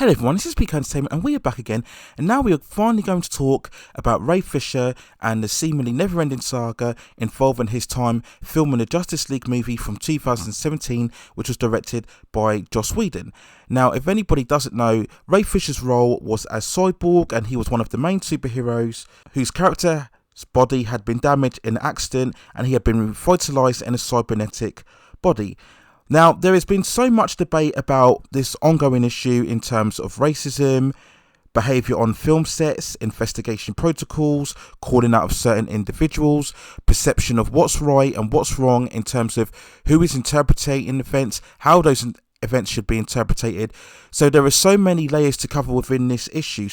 Hello everyone, this is Peak Entertainment and we are back again, and now we are finally going to talk about Ray Fisher and the seemingly never-ending saga involving his time filming the Justice League movie from 2017, which was directed by Joss Whedon. Now, if anybody doesn't know, Ray Fisher's role was as Cyborg, and he was one of the main superheroes whose character's body had been damaged in an accident and he had been revitalized in a cybernetic body. Now, there has been so much debate about this ongoing issue in terms of racism, behaviour on film sets, investigation protocols, calling out of certain individuals, perception of what's right and what's wrong in terms of who is interpreting events, how those events should be interpreted. So there are so many layers to cover within this issue.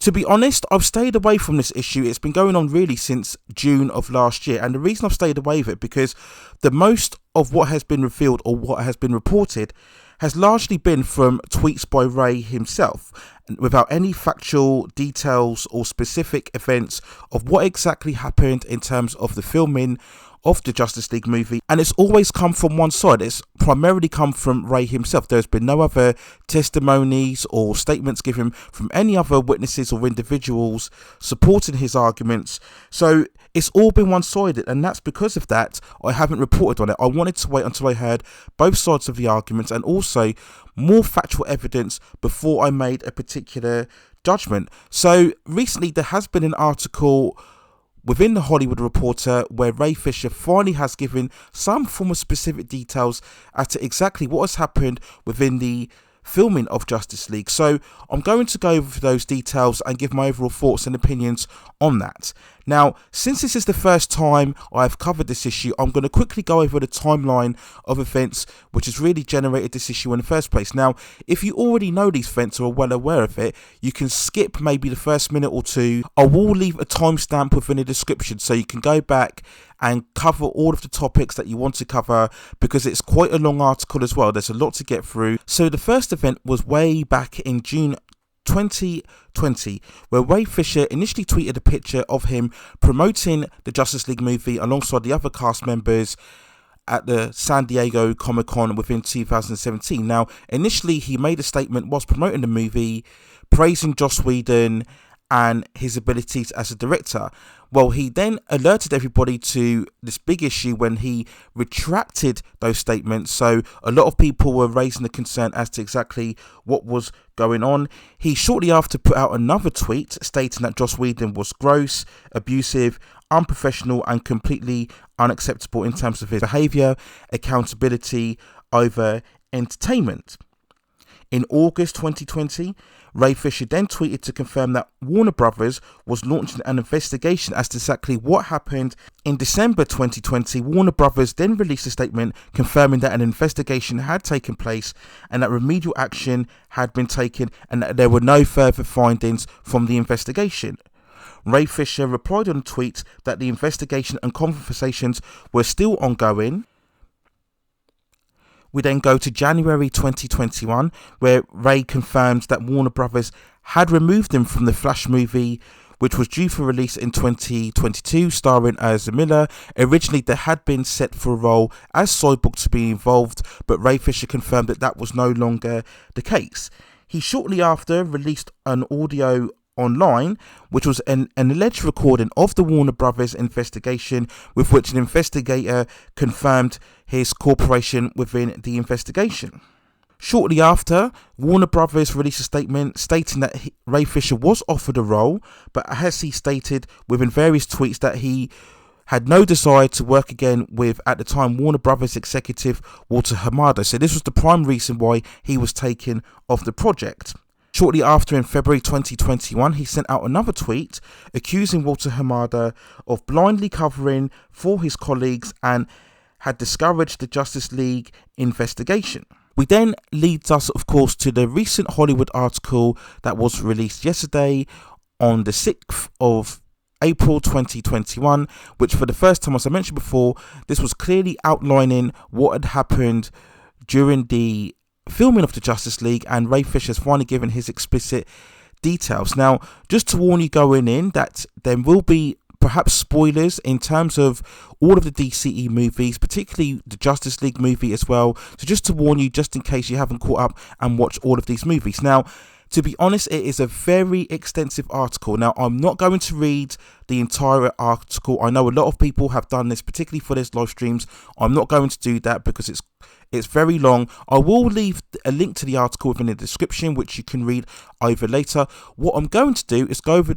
To be honest, I've stayed away from this issue. It's been going on really since June of last year. And the reason I've stayed away with it because the most of what has been revealed or what has been reported has largely been from tweets by Ray himself, without any factual details or specific events of what exactly happened in terms of the filming of the Justice League movie. And it's always come from one side. It's primarily come from Ray himself. There's been no other testimonies or statements given from any other witnesses or individuals supporting his arguments. So it's all been one-sided, and that's because of that I haven't reported on it. I wanted to wait until I heard both sides of the arguments and also more factual evidence before I made a particular judgment. So recently there has been an article within the Hollywood Reporter where Ray Fisher finally has given some form of specific details as to exactly what has happened within the filming of Justice League. So I'm going to go over those details and give my overall thoughts and opinions on that. Now, since this is the first time I've covered this issue, I'm going to quickly go over the timeline of events which has really generated this issue in the first place. Now, if you already know these events or are well aware of it, you can skip maybe the first minute or two. I will leave a timestamp within the description so you can go back and cover all of the topics that you want to cover, because it's quite a long article as well. There's a lot to get through. So the first event was way back in June 2020, where Ray Fisher initially tweeted a picture of him promoting the Justice League movie alongside the other cast members at the San Diego Comic-Con within 2017. Now, initially he made a statement whilst promoting the movie, praising Joss Whedon and his abilities as a director. Well, he then alerted everybody to this big issue when he retracted those statements. So a lot of people were raising the concern as to exactly what was going on. He shortly after put out another tweet stating that Joss Whedon was gross, abusive, unprofessional and completely unacceptable in terms of his behaviour, accountability over entertainment. In August 2020, Ray Fisher then tweeted to confirm that Warner Brothers was launching an investigation as to exactly what happened. In December 2020, Warner Brothers then released a statement confirming that an investigation had taken place and that remedial action had been taken and that there were no further findings from the investigation. Ray Fisher replied on a tweet that the investigation and conversations were still ongoing. We then go to January 2021, where Ray confirms that Warner Brothers had removed him from the Flash movie, which was due for release in 2022, starring Ezra Miller. Originally, there had been set for a role as Cyborg to be involved, but Ray Fisher confirmed that that was no longer the case. He shortly after released an audio online, which was an alleged recording of the Warner Brothers investigation, with which an investigator confirmed his cooperation within the investigation. Shortly after, Warner Brothers released a statement stating that Ray Fisher was offered a role, but as he stated within various tweets that he had no desire to work again with, at the time, Warner Brothers executive Walter Hamada. So this was the prime reason why he was taken off the project. Shortly after, in February 2021, he sent out another tweet accusing Walter Hamada of blindly covering for his colleagues and had discouraged the Justice League investigation. We then leads us, of course, to the recent Hollywood article that was released yesterday on the 6th of April 2021, which for the first time, as I mentioned before, this was clearly outlining what had happened during the filming of the Justice League, and Ray Fisher has finally given his explicit details. Now, just to warn you going in that there will be perhaps spoilers in terms of all of the DCE movies, particularly the Justice League movie as well. So just to warn you, just in case you haven't caught up and watched all of these movies. Now, To be honest, it is a very extensive article. Now, I'm not going to read the entire article. I know a lot of people have done this, particularly for their live streams. I'm not going to do that because it's very long. I will leave a link to the article within the description, which you can read over later. What I'm going to do is go over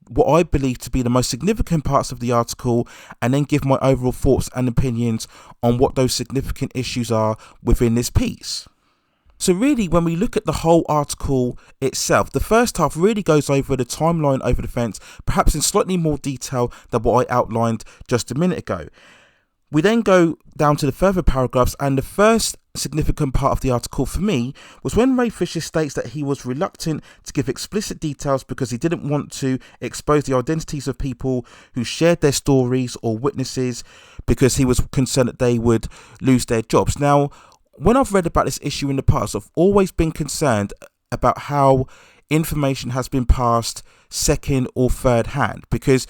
what I believe to be the most significant parts of the article and then give my overall thoughts and opinions on what those significant issues are within this piece. So really, when we look at the whole article itself, the first half really goes over the timeline over the events, perhaps in slightly more detail than what I outlined just a minute ago. We then go down to the further paragraphs, and the first significant part of the article for me was when Ray Fisher states that he was reluctant to give explicit details because he didn't want to expose the identities of people who shared their stories or witnesses, because he was concerned that they would lose their jobs. Now, when I've read about this issue in the past, I've always been concerned about how information has been passed second or third hand, because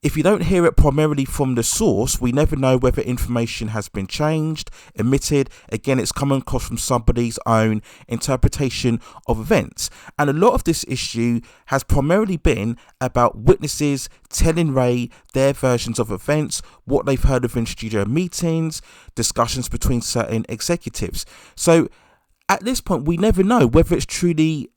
if you don't hear it primarily from the source, we never know whether information has been changed, omitted. Again, it's coming across from somebody's own interpretation of events. And a lot of this issue has primarily been about witnesses telling Ray their versions of events, what they've heard of in studio meetings, discussions between certain executives. So at this point, we never know whether it's truly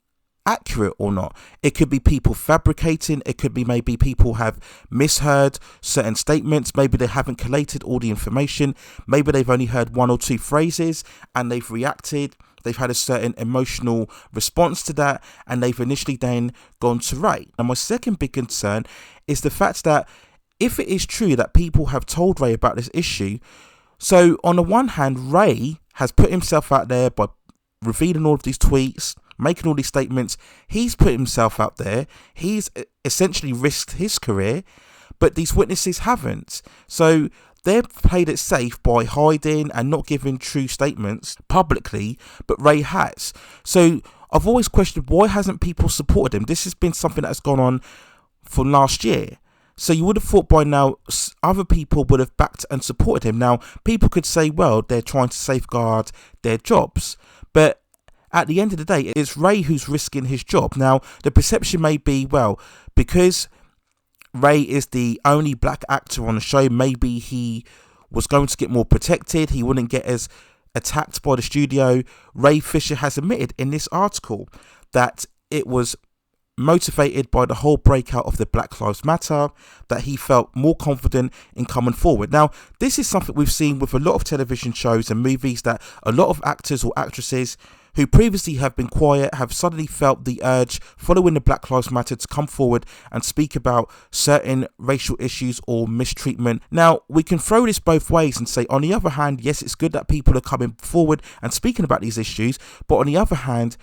accurate or not. It could be people fabricating. It could be maybe people have misheard certain statements. Maybe they haven't collated all the information. Maybe they've only heard one or two phrases and they've reacted. They've had a certain emotional response to that, and they've initially then gone to Ray. And my second big concern is the fact that if it is true that people have told Ray about this issue, so on the one hand, Ray has put himself out there by revealing all of these tweets, making all these statements. He's put himself out there. He's essentially risked his career, but these witnesses haven't. So they've played it safe by hiding and not giving true statements publicly, but Ray has. So I've always questioned, why hasn't people supported him? This has been something that's gone on from last year. So you would have thought by now other people would have backed and supported him. Now, people could say, well, they're trying to safeguard their jobs, but at the end of the day, it's Ray who's risking his job. Now, the perception may be, well, because Ray is the only black actor on the show, maybe he was going to get more protected. He wouldn't get as attacked by the studio. Ray Fisher has admitted in this article that it was motivated by the whole breakout of the Black Lives Matter, that he felt more confident in coming forward. Now, this is something we've seen with a lot of television shows and movies, that a lot of actors or actresses who previously have been quiet have suddenly felt the urge following the Black Lives Matter to come forward and speak about certain racial issues or mistreatment. Now, we can throw this both ways and say, on the other hand, yes, it's good that people are coming forward and speaking about these issues, but on the other hand,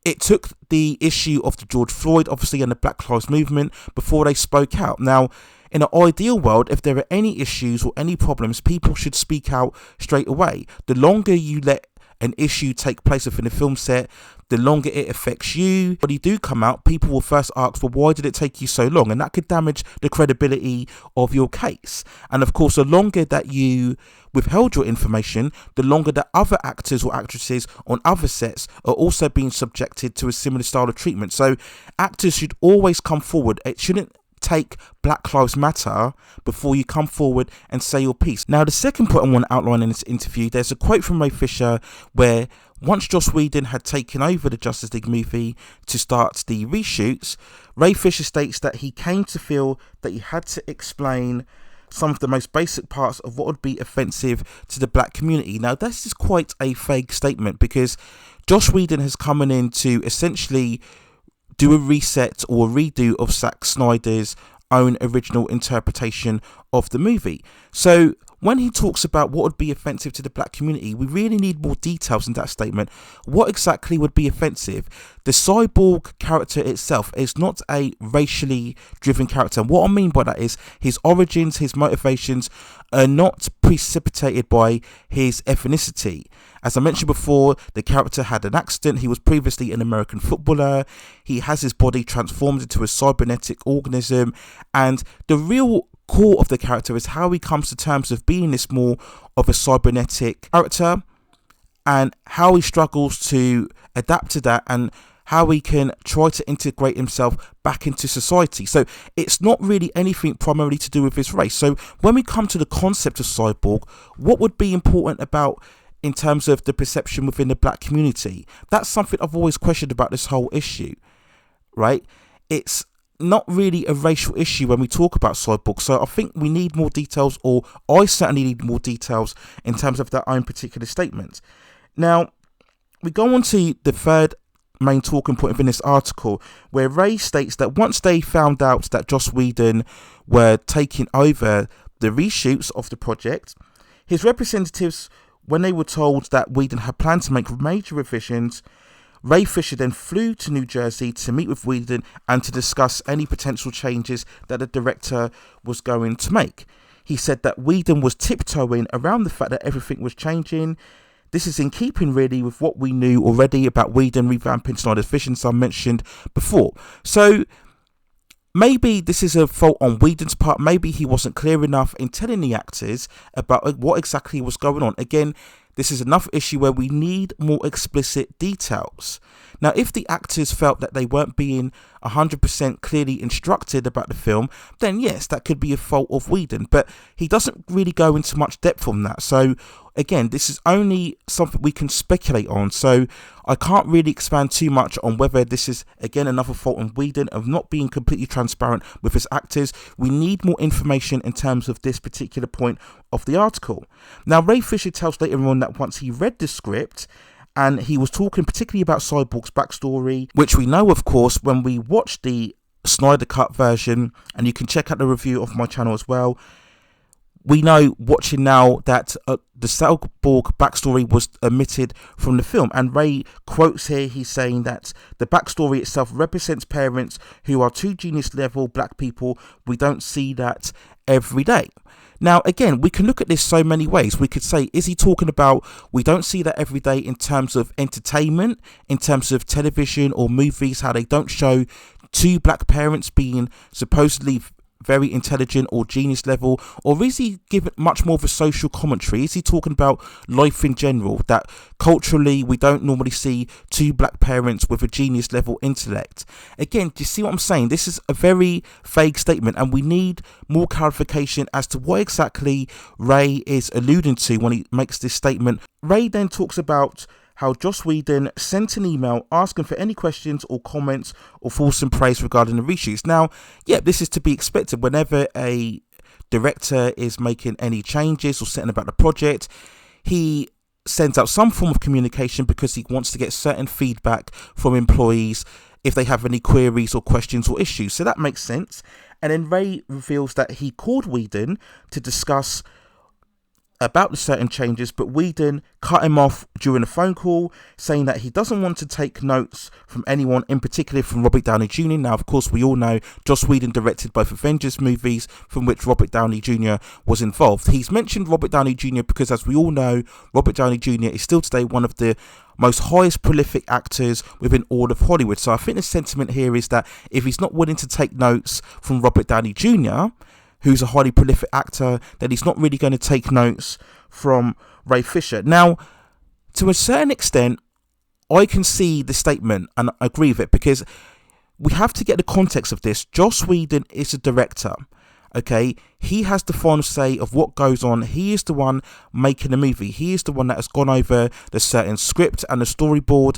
it took the issue of the George Floyd, obviously, and the Black Lives Movement before they spoke out. Now, in an ideal world, if there are any issues or any problems, people should speak out straight away. The longer you let an issue take place within a film set, the longer it affects you. When you do come out, people will first ask, well, why did it take you so long? And that could damage the credibility of your case. And of course, the longer that you withheld your information, the longer that other actors or actresses on other sets are also being subjected to a similar style of treatment. So actors should always come forward. It shouldn't take Black Lives Matter before you come forward and say your piece. Now, the second point I want to outline in this interview, there's a quote from Ray Fisher where once Joss Whedon had taken over the Justice League movie to start the reshoots, Ray Fisher states that he came to feel that he had to explain some of the most basic parts of what would be offensive to the black community. Now, this is quite a vague statement, because Joss Whedon has come in to essentially do a reset or a redo of Zack Snyder's own original interpretation of the movie. So when he talks about what would be offensive to the black community, we really need more details in that statement. What exactly would be offensive? The Cyborg character itself is not a racially driven character. And what I mean by that is his origins, his motivations are not precipitated by his ethnicity. As I mentioned before, the character had an accident. He was previously an American footballer. He has his body transformed into a cybernetic organism. And the real core of the character is how he comes to terms of being this more of a cybernetic character. and how he struggles to adapt to that, and how he can try to integrate himself back into society. So it's not really anything primarily to do with his race. So when we come to the concept of cyborg, what would be important about in terms of the perception within the black community? That's something I've always questioned about this whole issue, right? It's not really a racial issue when we talk about cyborg. So I think we need more details, or I certainly need more details in terms of their own particular statements. Now, we go on to the third main talking point within this article, where Ray states that once they found out that Joss Whedon were taking over the reshoots of the project, his representatives, when they were told that Whedon had planned to make major revisions, Ray Fisher then flew to New Jersey to meet with Whedon and to discuss any potential changes that the director was going to make. He said that Whedon was tiptoeing around the fact that everything was changing. This is in keeping really with what we knew already about Whedon revamping Snyder's vision, as I mentioned before. So maybe this is a fault on Whedon's part. Maybe he wasn't clear enough in telling the actors about what exactly was going on. Again, this is another issue where we need more explicit details. Now, if the actors felt that they weren't being 100% clearly instructed about the film, then yes, that could be a fault of Whedon. But he doesn't really go into much depth on that. So again, this is only something we can speculate on. So I can't really expand too much on whether this is, again, another fault on Whedon of not being completely transparent with his actors. We need more information in terms of this particular point of the article. Now, Ray Fisher tells later on that once he read the script, and he was talking particularly about Cyborg's backstory, which we know, of course, when we watch the Snyder Cut version, and you can check out the review of my channel as well. We know, watching now, that the Cyborg backstory was omitted from the film. And Ray quotes here, he's saying that the backstory itself represents parents who are two genius level black people. We don't see that every day. Now, again, we can look at this so many ways. We could say, is he talking about we don't see that every day in terms of entertainment, in terms of television or movies, how they don't show two black parents being supposedly very intelligent or genius level? Or is he giving much more of a social commentary? Is he talking about life in general, that culturally we don't normally see two black parents with a genius level intellect? Again, do you see what I'm saying? This is a very vague statement, and we need more clarification as to what exactly Ray is alluding to when he makes this statement. Ray then talks about how Joss Whedon sent an email asking for any questions or comments or fulsome praise regarding the reshoots. Now, yeah, this is to be expected whenever a director is making any changes or setting about the project. He sends out some form of communication because he wants to get certain feedback from employees if they have any queries or questions or issues. So that makes sense. And then Ray reveals that he called Whedon to discuss about the certain changes, but Whedon cut him off during a phone call, saying that he doesn't want to take notes from anyone, in particular from Robert Downey Jr. Now, of course, we all know Joss Whedon directed both Avengers movies from which Robert Downey Jr. was involved. He's mentioned Robert Downey Jr. because, as we all know, Robert Downey Jr. is still today one of the most highest prolific actors within all of Hollywood. So I think the sentiment here is that if he's not willing to take notes from Robert Downey Jr., who's a highly prolific actor, that he's not really going to take notes from Ray Fisher. Now, to a certain extent, I can see the statement and agree with it, because we have to get the context of this. Joss Whedon is a director, okay? He has the final say of what goes on. He is the one making the movie. He is the one that has gone over the certain script and the storyboard.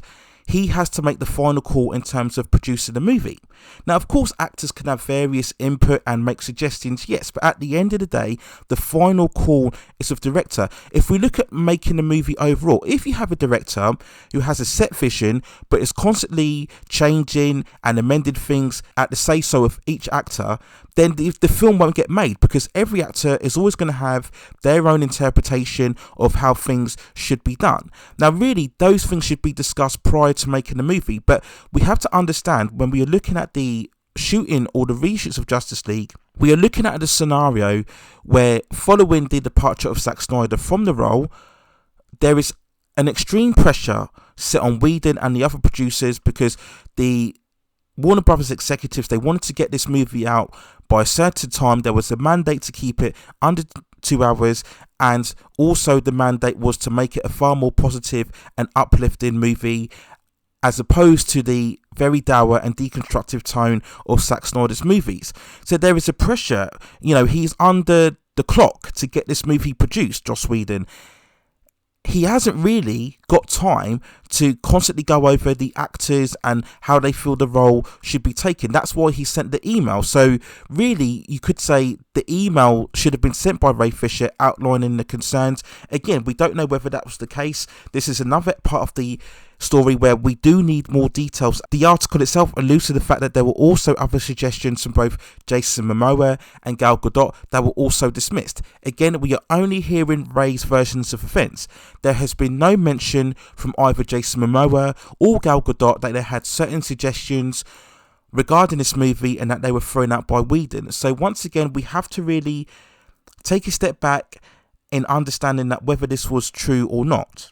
He has to make the final call in terms of producing the movie. Now, of course, actors can have various input and make suggestions, yes, but at the end of the day, the final call is of director. If we look at making a movie overall, if you have a director who has a set vision, but is constantly changing and amending things at the say-so of each actor, then the film won't get made, because every actor is always going to have their own interpretation of how things should be done. Now, really, those things should be discussed prior to making the movie, but we have to understand, when we are looking at the shooting or the reshoots of Justice League, we are looking at a scenario where, following the departure of Zack Snyder from the role, there is an extreme pressure set on Whedon and the other producers, because the Warner Brothers executives, they wanted to get this movie out by a certain time. There was a mandate to keep it under 2 hours, and also the mandate was to make it a far more positive and uplifting movie, as opposed to the very dour and deconstructive tone of Zack Snyder's movies. So there is a pressure, he's under the clock to get this movie produced, Joss Whedon. He hasn't really got time to constantly go over the actors and how they feel the role should be taken. That's why he sent the email. So really, you could say the email should have been sent by Ray Fisher outlining the concerns. Again, we don't know whether that was the case. This is another part of the story where we do need more details. The article itself alludes to the fact that there were also other suggestions from both Jason Momoa and Gal Gadot that were also dismissed. Again, we are only hearing Ray's versions of events. There has been no mention from either Jason Momoa or Gal Gadot that they had certain suggestions regarding this movie and that they were thrown out by Whedon. So once again, we have to really take a step back in understanding that whether this was true or not.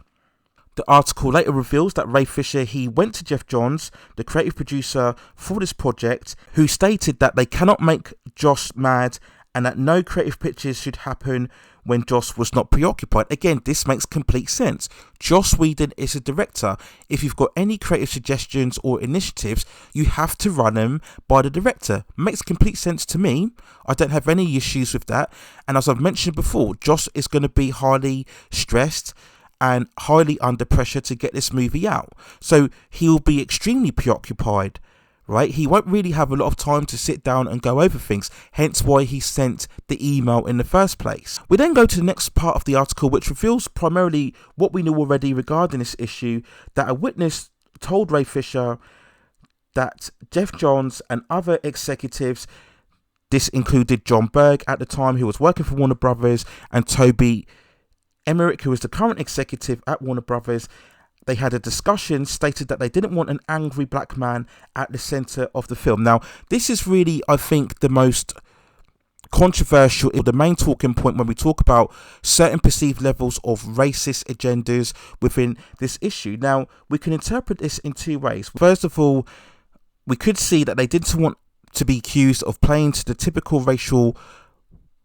The article later reveals that Ray Fisher, he went to Geoff Johns, the creative producer for this project, who stated that they cannot make Joss mad and that no creative pitches should happen when Joss was not preoccupied. Again, this makes complete sense. Joss Whedon is a director. If you've got any creative suggestions or initiatives, you have to run them by the director. Makes complete sense to me. I don't have any issues with that. And as I've mentioned before, Joss is going to be highly stressed and highly under pressure to get this movie out. So he'll be extremely preoccupied, right? He won't really have a lot of time to sit down and go over things, hence why he sent the email in the first place. We then go to the next part of the article, which reveals primarily what we knew already regarding this issue, that a witness told Ray Fisher that Geoff Johns and other executives, this included Jon Berg at the time, who was working for Warner Brothers, and Toby Emmerich, who is the current executive at Warner Brothers, they had a discussion, stated that they didn't want an angry black man at the centre of the film. Now, this is really, I think, the most controversial, the main talking point when we talk about certain perceived levels of racist agendas within this issue. Now, we can interpret this in two ways. First of all, we could see that they didn't want to be accused of playing to the typical racial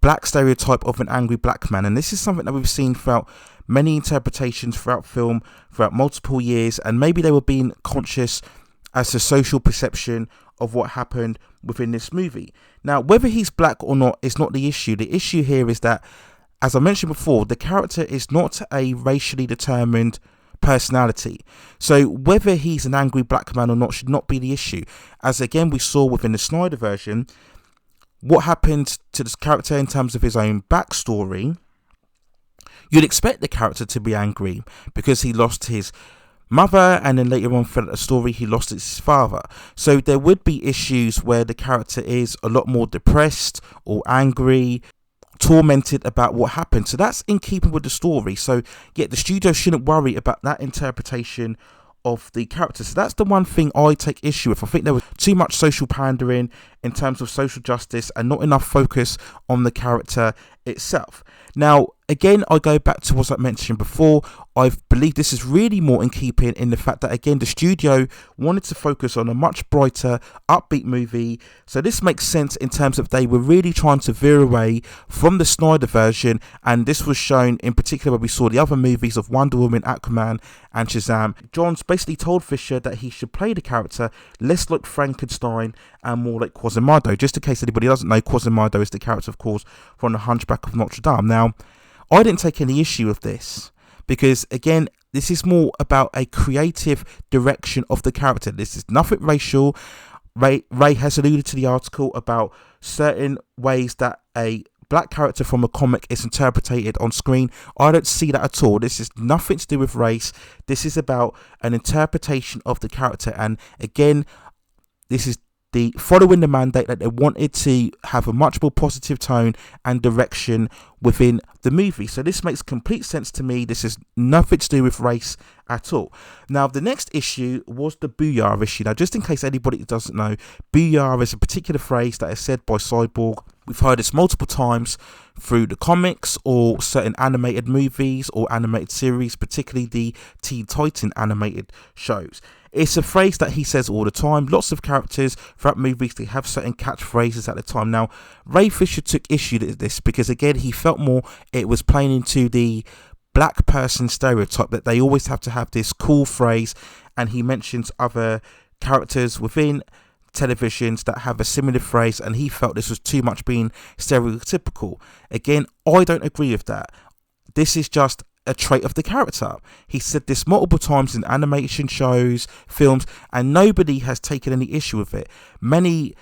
black stereotype of an angry black man, and this is something that we've seen throughout many interpretations throughout film, throughout multiple years, and maybe they were being conscious as to social perception of what happened within this movie. Now, whether he's black or not is not the issue. The issue here is that, as I mentioned before, the character is not a racially determined personality. So whether he's an angry black man or not should not be the issue. As again we saw within the Snyder version, what happened to this character in terms of his own backstory, you'd expect the character to be angry because he lost his mother, and then later on throughout the story he lost his father. So there would be issues where the character is a lot more depressed or angry, tormented about what happened. So that's in keeping with the story. So yeah, the studio shouldn't worry about that interpretation of the character. So that's the one thing I take issue with. I think there was too much social pandering in terms of social justice and not enough focus on the character itself. Now, again, I go back to what I mentioned before. I believe this is really more in keeping in the fact that, again, the studio wanted to focus on a much brighter, upbeat movie. So this makes sense in terms of they were really trying to veer away from the Snyder version, and this was shown in particular when we saw the other movies of Wonder Woman, Aquaman and Shazam. Johns basically told Fisher that he should play the character less like Frankenstein and more like Quasimodo. Just in case anybody doesn't know, Quasimodo is the character, of course, from The Hunchback of Notre Dame. Now, I didn't take any issue with this because, again, this is more about a creative direction of the character. This is nothing racial. Ray has alluded to the article about certain ways that a black character from a comic is interpreted on screen. I don't see that at all. This is nothing to do with race. This is about an interpretation of the character. And again, this is the following the mandate that they wanted to have a much more positive tone and direction within the movie. So this makes complete sense to me. This is nothing to do with race at all. Now, the next issue was the Booyah issue. Now, just in case anybody doesn't know, Booyah is a particular phrase that is said by Cyborg. We've heard this multiple times through the comics or certain animated movies or animated series, particularly the Teen Titan animated shows. It's a phrase that he says all the time. Lots of characters throughout movies, they have certain catchphrases at the time. Now, Ray Fisher took issue with this because, again, he felt more it was playing into the black person stereotype that they always have to have this cool phrase, and he mentions other characters within televisions that have a similar phrase, and he felt this was too much being stereotypical. Again, I don't agree with that. This is just a trait of the character. He said this multiple times in animation shows, films, and nobody has taken any issue with it. Many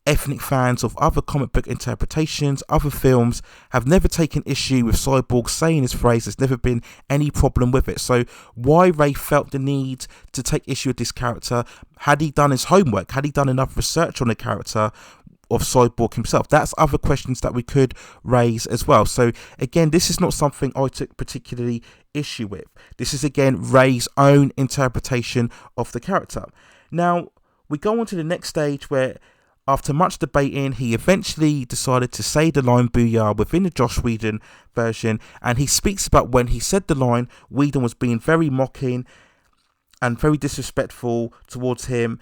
ethnic fans of other comic book interpretations, other films, have never taken issue with Cyborg saying his phrase. There's never been any problem with it. So why Ray felt the need to take issue with this character? Had he done his homework? Had he done enough research on the character of Cyborg himself? That's other questions that we could raise as well. So again, this is not something I took particularly issue with. This is, again, Ray's own interpretation of the character. Now, we go on to the next stage where, after much debating, he eventually decided to say the line "Booyah" within the Joss Whedon version, and he speaks about when he said the line, Whedon was being very mocking and very disrespectful towards him,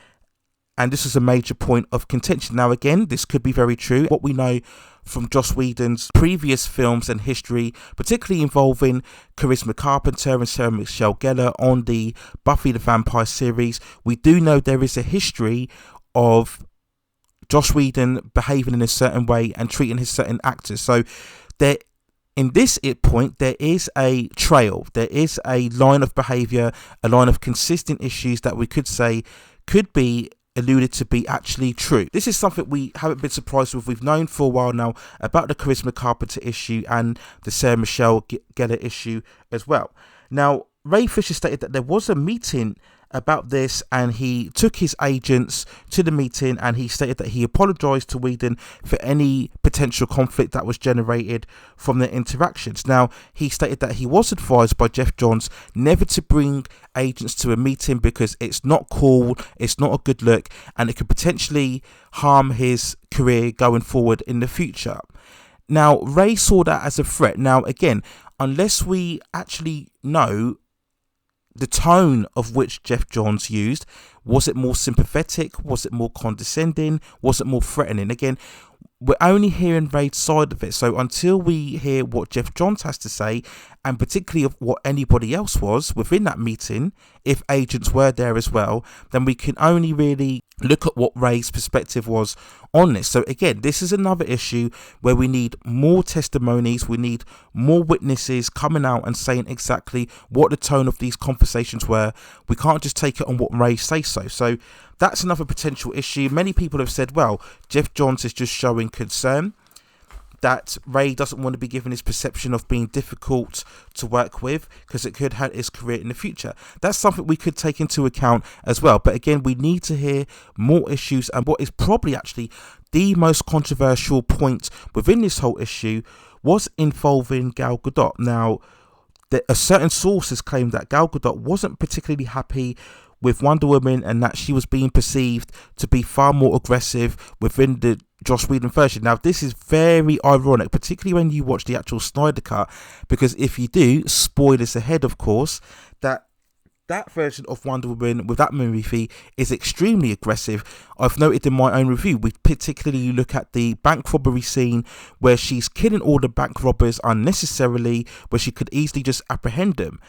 and this is a major point of contention. Now, again, this could be very true. What we know from Joss Whedon's previous films and history, particularly involving Charisma Carpenter and Sarah Michelle Gellar on the Buffy the Vampire series, we do know there is a history of Joss Whedon behaving in a certain way and treating his certain actors. So there, in this point, there is a trail, there is a line of behaviour, a line of consistent issues that we could say could be alluded to be actually true. This is something we haven't been surprised with. We've known for a while now about the Charisma Carpenter issue and the Sarah Michelle Gellar issue as well. Now, Ray Fisher stated that there was a meeting about this, and he took his agents to the meeting, and he stated that he apologized to Whedon for any potential conflict that was generated from their interactions. Now, he stated that he was advised by Geoff Johns never to bring agents to a meeting because it's not cool, it's not a good look, and it could potentially harm his career going forward in the future. Now, Ray saw that as a threat. Now, again, unless we actually know the tone of which Geoff Johns used, was it more sympathetic? Was it more condescending? Was it more threatening? Again, we're only hearing Ray's side of it. So until we hear what Geoff Johns has to say, and particularly of what anybody else was within that meeting, if agents were there as well, then we can only really look at what Ray's perspective was on this. So again, this is another issue where we need more testimonies, we need more witnesses coming out and saying exactly what the tone of these conversations were. We can't just take it on what Ray says so. So that's another potential issue. Many people have said, well, Geoff Johns is just showing concern that Ray doesn't want to be given his perception of being difficult to work with because it could hurt his career in the future. That's something we could take into account as well. But again, we need to hear more issues, and what is probably actually the most controversial point within this whole issue was involving Gal Gadot. Now, a certain sources claim that Gal Gadot wasn't particularly happy with Wonder Woman and that she was being perceived to be far more aggressive within the Joss Whedon version. Now, this is very ironic, particularly when you watch the actual Snyder Cut, because if you do, spoilers ahead, of course, that version of Wonder Woman with that movie is extremely aggressive. I've noted in my own review, we particularly look at the bank robbery scene where she's killing all the bank robbers unnecessarily, where she could easily just apprehend them.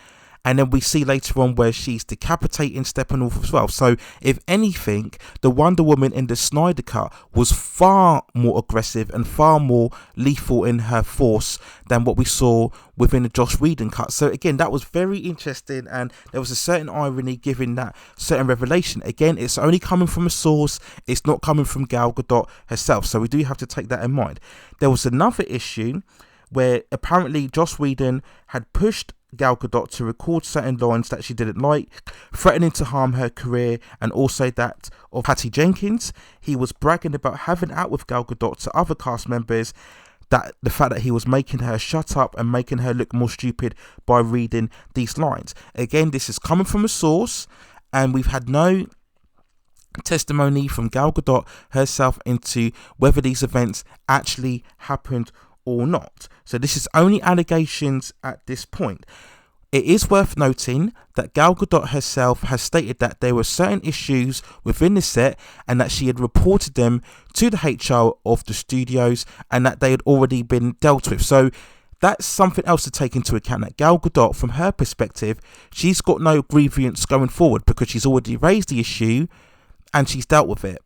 And then we see later on where she's decapitating Steppenwolf as well. So if anything, the Wonder Woman in the Snyder Cut was far more aggressive and far more lethal in her force than what we saw within the Joss Whedon cut. So again, that was very interesting, and there was a certain irony given that certain revelation. Again, it's only coming from a source, it's not coming from Gal Gadot herself. So we do have to take that in mind. There was another issue where apparently Joss Whedon had pushed Gal Gadot to record certain lines that she didn't like, threatening to harm her career, and also that of Patty Jenkins. He was bragging about having out with Gal Gadot to other cast members, that the fact that he was making her shut up and making her look more stupid by reading these lines. Again, this is coming from a source, and we've had no testimony from Gal Gadot herself into whether these events actually happened or not. So this is only allegations at this point. It is worth noting that Gal Gadot herself has stated that there were certain issues within the set and that she had reported them to the HR of the studios and that they had already been dealt with. So that's something else to take into account, that Gal Gadot, from her perspective, she's got no grievance going forward because she's already raised the issue and she's dealt with it.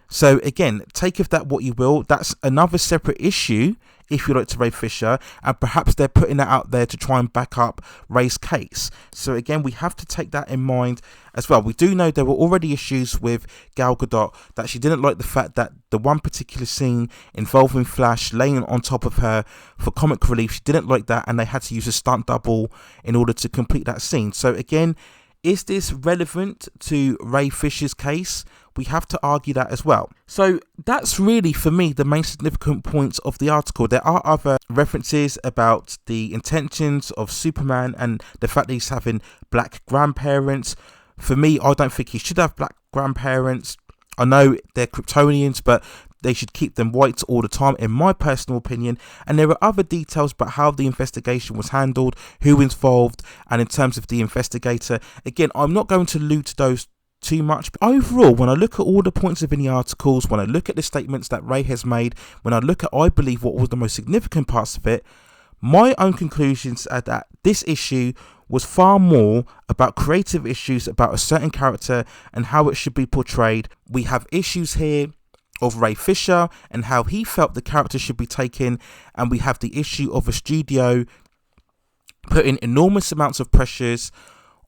So again, take of that what you will. That's another separate issue, if you like, to Ray Fisher, and perhaps they're putting that out there to try and back up Ray's case. So again, we have to take that in mind as well. We do know there were already issues with Gal Gadot, that she didn't like the fact that the one particular scene involving Flash laying on top of her for comic relief, she didn't like that, and they had to use a stunt double in order to complete that scene. So again, is this relevant to Ray Fisher's case? We have to argue that as well. So that's really, for me, the main significant points of the article. There are other references about the intentions of Superman and the fact that he's having black grandparents. For me, I don't think he should have black grandparents. I know they're Kryptonians, but they should keep them white all the time, in my personal opinion. And there are other details about how the investigation was handled, who was involved, and in terms of the investigator. Again, I'm not going to allude to those too much, but overall, when I look at all the points within the articles, when I look at the statements that Ray has made, when I look at, I believe, what was the most significant parts of it, my own conclusions are that this issue was far more about creative issues about a certain character and how it should be portrayed. We have issues here of Ray Fisher and how he felt the character should be taken, and we have the issue of a studio putting enormous amounts of pressures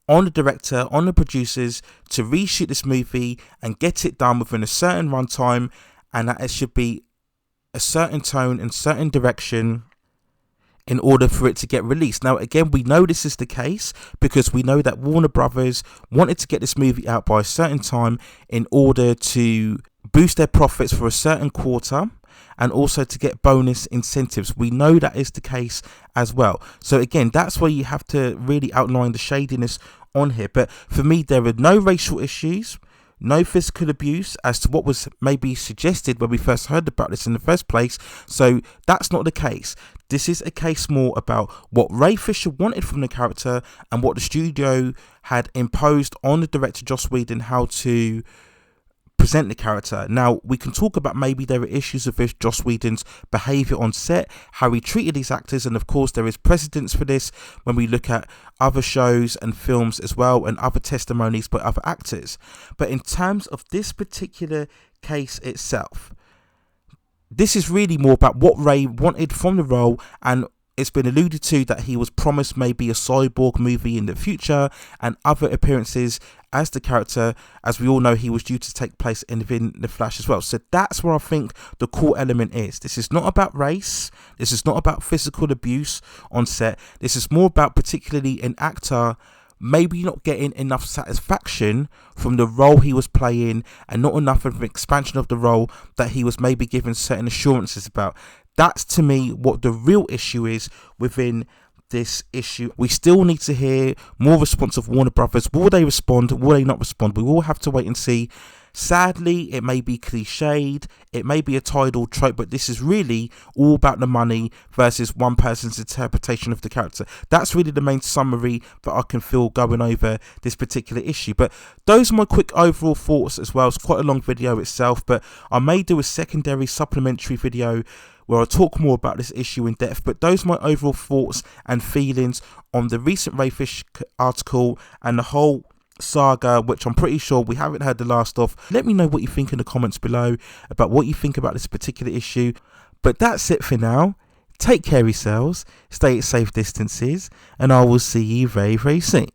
on the director, on the producers, to reshoot this movie and get it done within a certain runtime, and that it should be a certain tone and certain direction in order for it to get released. Now again, we know this is the case because we know that Warner Brothers wanted to get this movie out by a certain time in order to boost their profits for a certain quarter, and also to get bonus incentives. We know that is the case as well. So again, that's where you have to really outline the shadiness on here. But for me, there are no racial issues, no physical abuse, as to what was maybe suggested when we first heard about this in the first place. So that's not the case. This is a case more about what Ray Fisher wanted from the character and what the studio had imposed on the director Joss Whedon, how to present the character. Now, we can talk about maybe there are issues with Joss Whedon's behaviour on set, how he treated these actors, and of course there is precedence for this when we look at other shows and films as well, and other testimonies by other actors. But in terms of this particular case itself, this is really more about what Ray wanted from the role, and it's been alluded to that he was promised maybe a Cyborg movie in the future and other appearances as the character. As we all know, he was due to take place in The Flash as well. So that's where I think the core element is. This is not about race. This is not about physical abuse on set. This is more about particularly an actor maybe not getting enough satisfaction from the role he was playing, and not enough of an expansion of the role that he was maybe given certain assurances about. That's, to me, what the real issue is within this issue. We still need to hear more response of Warner Brothers. Will they respond? Will they not respond? We will have to wait and see. Sadly, it may be cliched, it may be a tidal trope, but this is really all about the money versus one person's interpretation of the character. That's really the main summary that I can feel going over this particular issue. But those are my quick overall thoughts as well. It's quite a long video itself, but I may do a secondary supplementary video where I'll talk more about this issue in depth. But those are my overall thoughts and feelings on the recent Ray Fisher article and the whole saga, which I'm pretty sure we haven't heard the last of. Let me know what you think in the comments below about what you think about this particular issue. But that's it for now. Take care of yourselves, stay at safe distances, and I will see you very, very soon.